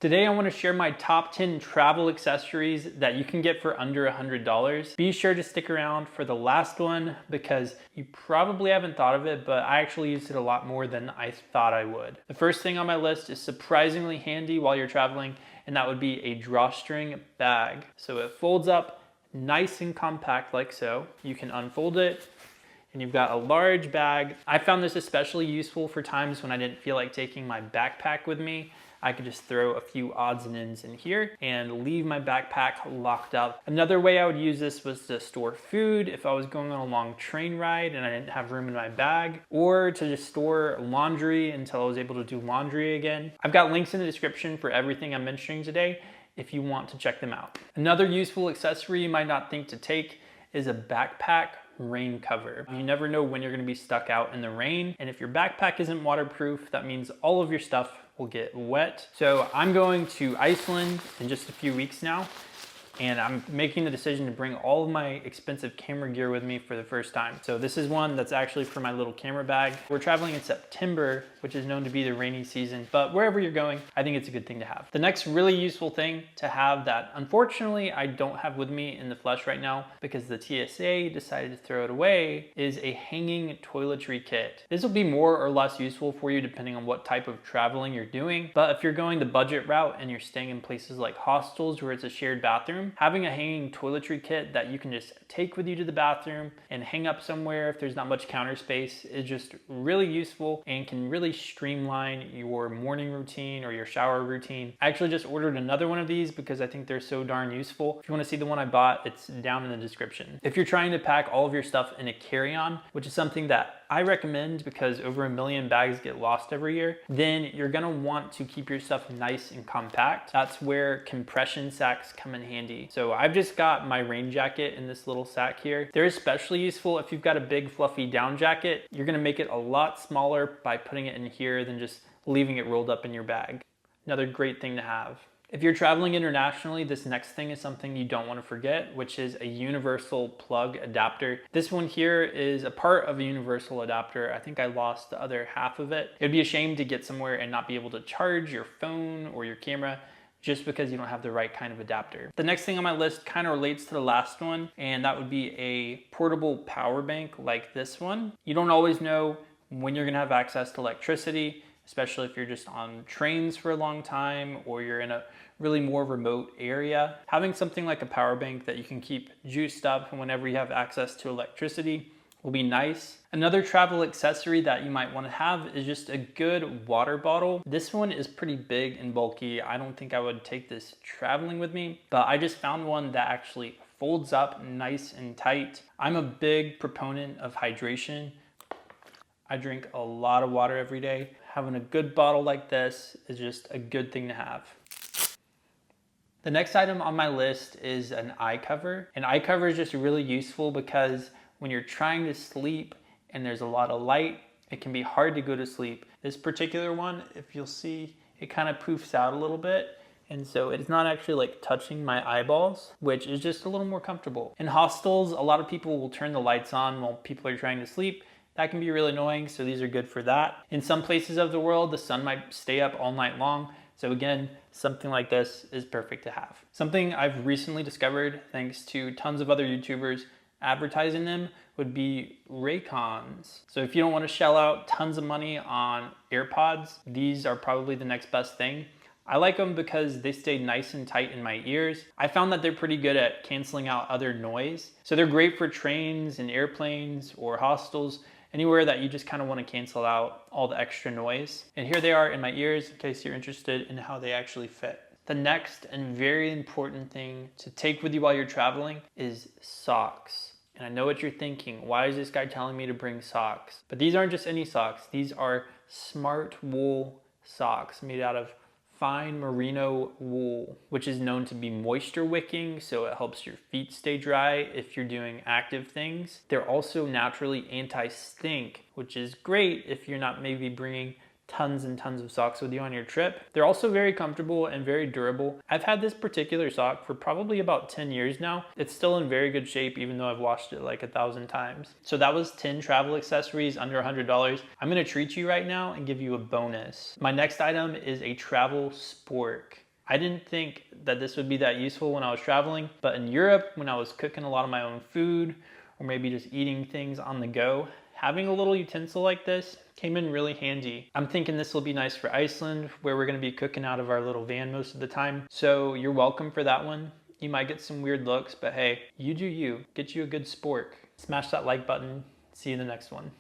Today I want to share my top 10 travel accessories that you can get for under $100. Be sure to stick around for the last one because you probably haven't thought of it, but I actually used it a lot more than I thought I would. The first thing on my list is surprisingly handy while you're traveling, and that would be a drawstring bag. So it folds up nice and compact like so. You can unfold it and you've got a large bag. I found this especially useful for times when I didn't feel like taking my backpack with me. I could just throw a few odds and ends in here and leave my backpack locked up. Another way I would use this was to store food if I was going on a long train ride and I didn't have room in my bag, or to just store laundry until I was able to do laundry again. I've got links in the description for everything I'm mentioning today if you want to check them out. Another useful accessory you might not think to take is a backpack rain cover. You never know when you're going to be stuck out in the rain, and if your backpack isn't waterproof, that means all of your stuff will get wet. So I'm going to Iceland in just a few weeks now, and I'm making the decision to bring all of my expensive camera gear with me for the first time. So this is one that's actually for my little camera bag. We're traveling in September, which is known to be the rainy season, but wherever you're going, I think it's a good thing to have. The next really useful thing to have that unfortunately I don't have with me in the flesh right now because the TSA decided to throw it away is a hanging toiletry kit. This will be more or less useful for you depending on what type of traveling you're doing, but if you're going the budget route and you're staying in places like hostels where it's a shared bathroom, having a hanging toiletry kit that you can just take with you to the bathroom and hang up somewhere if there's not much counter space is just really useful and can really streamline your morning routine or your shower routine. I actually just ordered another one of these because I think they're so darn useful. If you want to see the one I bought, it's down in the description. If you're trying to pack all of your stuff in a carry-on, which is something that I recommend because over 1 million bags get lost every year, then you're gonna want to keep your stuff nice and compact. That's where compression sacks come in handy. So I've just got my rain jacket in this little sack here. They're especially useful if you've got a big fluffy down jacket. You're gonna make it a lot smaller by putting it in here than just leaving it rolled up in your bag. Another great thing to have. If you're traveling internationally, this next thing is something you don't want to forget, which is a universal plug adapter. This one here is a part of a universal adapter. I think I lost the other half of it. It'd be a shame to get somewhere and not be able to charge your phone or your camera just because you don't have the right kind of adapter. The next thing on my list kind of relates to the last one, and that would be a portable power bank like this one. You don't always know when you're gonna have access to electricity, especially if you're just on trains for a long time or you're in a really more remote area. Having something like a power bank that you can keep juiced up whenever you have access to electricity will be nice. Another travel accessory that you might want to have is just a good water bottle. This one is pretty big and bulky. I don't think I would take this traveling with me, but I just found one that actually folds up nice and tight. I'm a big proponent of hydration. I drink a lot of water every day. Having a good bottle like this is just a good thing to have. The next item on my list is an eye cover. An eye cover is just really useful because when you're trying to sleep and there's a lot of light, it can be hard to go to sleep. This particular one, if you'll see, it kind of poofs out a little bit. And so it's not actually like touching my eyeballs, which is just a little more comfortable. In hostels, a lot of people will turn the lights on while people are trying to sleep. That can be really annoying, so these are good for that. In some places of the world, the sun might stay up all night long. So again, something like this is perfect to have. Something I've recently discovered, thanks to tons of other YouTubers advertising them, would be Raycons. So if you don't want to shell out tons of money on AirPods, these are probably the next best thing. I like them because they stay nice and tight in my ears. I found that they're pretty good at canceling out other noise. So they're great for trains and airplanes or hostels, anywhere that you just kind of want to cancel out all the extra noise. And here they are in my ears in case you're interested in how they actually fit. The next and very important thing to take with you while you're traveling is socks. And I know what you're thinking, why is this guy telling me to bring socks? But these aren't just any socks, these are smart wool socks made out of fine merino wool, which is known to be moisture wicking, so it helps your feet stay dry if you're doing active things. They're also naturally anti-stink, which is great if you're not maybe bringing tons and tons of socks with you on your trip. They're also very comfortable and very durable. I've had this particular sock for probably about 10 years now. It's still in very good shape even though I've washed it like 1,000 times. So that was 10 travel accessories under $100. I'm gonna treat you right now and give you a bonus. My next item is a travel spork. I didn't think that this would be that useful when I was traveling, but in Europe, when I was cooking a lot of my own food, or maybe just eating things on the go, having a little utensil like this came in really handy. I'm thinking this will be nice for Iceland, where we're gonna be cooking out of our little van most of the time. So you're welcome for that one. You might get some weird looks, but hey, you do you. Get you a good spork. Smash that like button. See you in the next one.